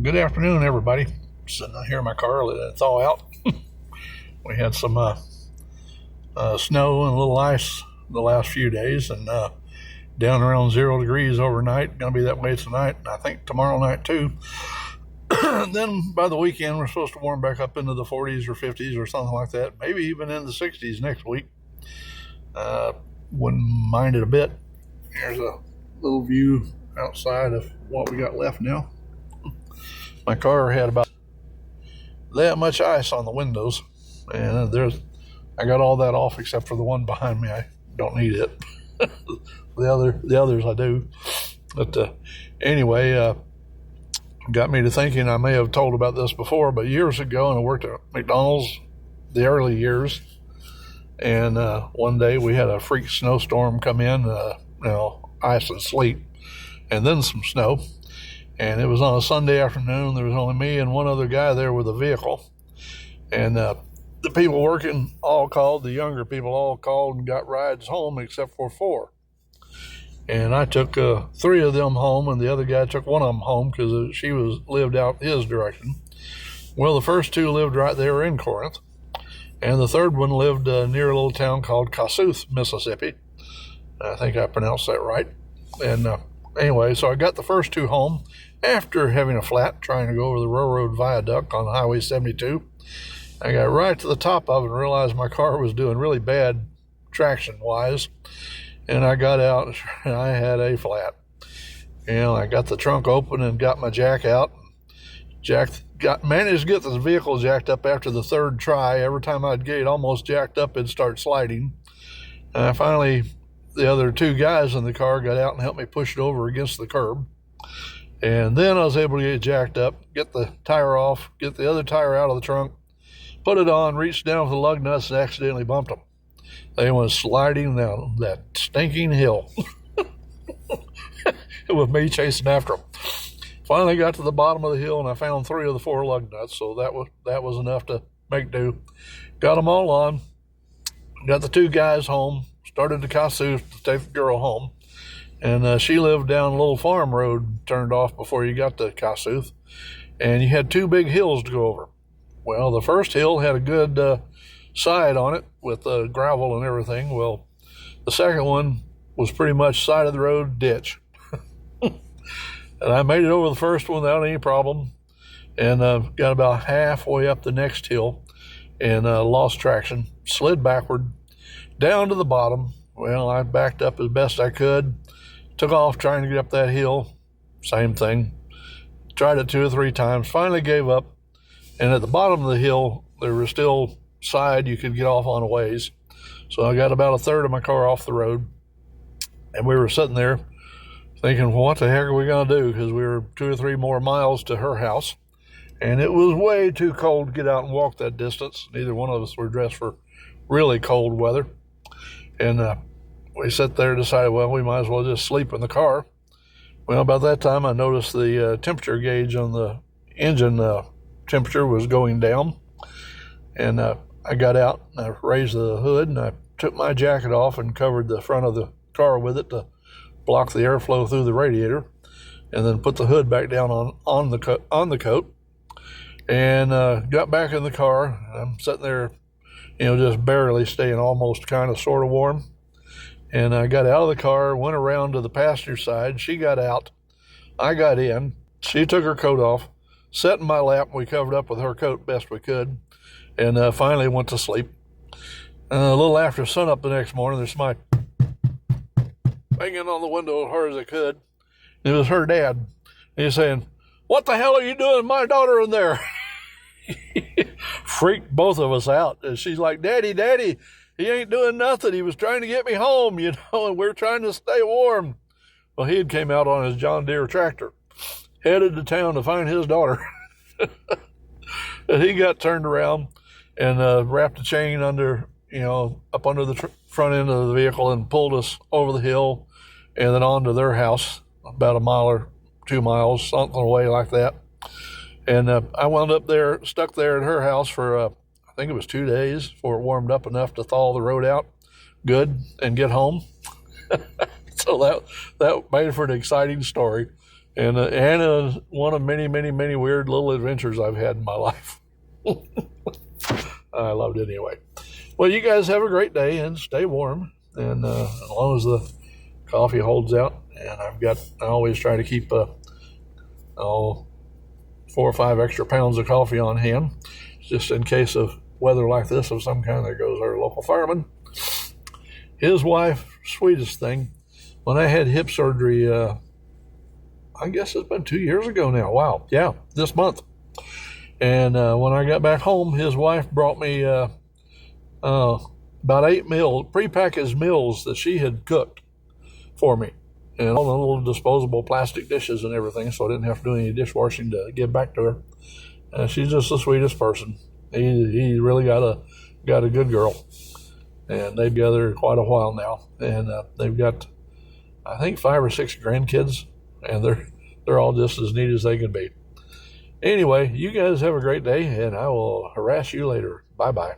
Good afternoon, everybody. Sitting out here in my car, letting it thaw out. We had some snow and a little ice the last few days, and down around 0 degrees overnight. Going to be that way tonight, and I think tomorrow night too. Then by the weekend, we're supposed to warm back up into the 40s or 50s or something like that. Maybe even in the 60s next week. Wouldn't mind it a bit. Here's a little view outside of what we got left now. My car had about that much ice on the windows, and I got all that off except for the one behind me. I don't need it. the others I do. But anyway, got me to thinking. I may have told about this before, but years ago, and I worked at McDonald's the early years, and one day we had a freak snowstorm come in, ice and sleet, and then some snow. And it was on a Sunday afternoon. There was only me and one other guy there with a vehicle. And the people working all called, the younger people all called and got rides home except for 4. And I took 3 of them home, and the other guy took one of them home because she lived out his direction. Well, the first 2 lived right there in Corinth. And the third one lived near a little town called Kossuth, Mississippi. I think I pronounced that right. And anyway, so I got the first 2 home after having a flat trying to go over the railroad viaduct on Highway 72. I got right to the top of it and realized my car was doing really bad traction-wise. And I got out and I had a flat. I got the trunk open and got my jack out. Managed to get the vehicle jacked up after the 3rd try. Every time I'd get it almost jacked up, it'd start sliding. And finally, the other 2 guys in the car got out and helped me push it over against the curb. And then I was able to get it jacked up, get the tire off, get the other tire out of the trunk, put it on, reached down for the lug nuts and accidentally bumped them. They went sliding down that stinking hill with me chasing after them. Finally got to the bottom of the hill and I found 3 of the 4 lug nuts, so that was enough to make do. Got them all on, got the 2 guys home, started to Kossuth to take the girl home. And she lived down a little farm road turned off before you got to Kossuth. And you had 2 big hills to go over. Well, the first hill had a good side on it with gravel and everything. Well, the second one was pretty much side of the road ditch. And I made it over the first one without any problem. And got about halfway up the next hill and lost traction. Slid backward down to the bottom. Well, I backed up as best I could. Took off trying to get up that hill. Same thing. Tried it 2 or 3 times. Finally gave up. And at the bottom of the hill, there was still side you could get off on a ways. So I got about a third of my car off the road. And we were sitting there thinking, well, what the heck are we going to do? Because we were 2 or 3 more miles to her house. And it was way too cold to get out and walk that distance. Neither one of us were dressed for really cold weather. And we sat there and decided, well, we might as well just sleep in the car. Well, about that time, I noticed the temperature gauge on the engine temperature was going down. And I got out, and I raised the hood, and I took my jacket off and covered the front of the car with it to block the airflow through the radiator, and then put the hood back down on the coat, and got back in the car. I'm sitting there, just barely staying almost kind of sort of warm. And I got out of the car, went around to the passenger side. She got out. I got in. She took her coat off, sat in my lap. We covered up with her coat best we could, and finally went to sleep. A little after sunup the next morning, there's somebody banging on the window as hard as I could. It was her dad. He's saying, "What the hell are you doing with my daughter in there?" Freaked both of us out. And she's like, Daddy, he ain't doing nothing. He was trying to get me home, and we're trying to stay warm. Well, he had came out on his John Deere tractor, headed to town to find his daughter. And he got turned around and wrapped a chain under, up under the front end of the vehicle and pulled us over the hill and then on to their house, about 1 mile or 2 miles, something away like that. And I wound up there, stuck there at her house for, I think it was 2 days before it warmed up enough to thaw the road out good and get home. So that made for an exciting story. And one of many, many, many weird little adventures I've had in my life. I loved it anyway. Well, you guys have a great day and stay warm. And as long as the coffee holds out, and I always try to keep 4 or 5 extra pounds of coffee on hand, just in case of weather like this of some kind. There goes our local fireman. His wife, sweetest thing. When I had hip surgery, I guess it's been 2 years ago now. Wow. Yeah, this month. And when I got back home, his wife brought me about 8 prepackaged meals that she had cooked for me. And all the little disposable plastic dishes and everything, so I didn't have to do any dishwashing to give back to her. She's just the sweetest person. He really got a good girl. And they've been together quite a while now. And they've got, I think, 5 or 6 grandkids. And they're all just as neat as they can be. Anyway, you guys have a great day, and I will harass you later. Bye-bye.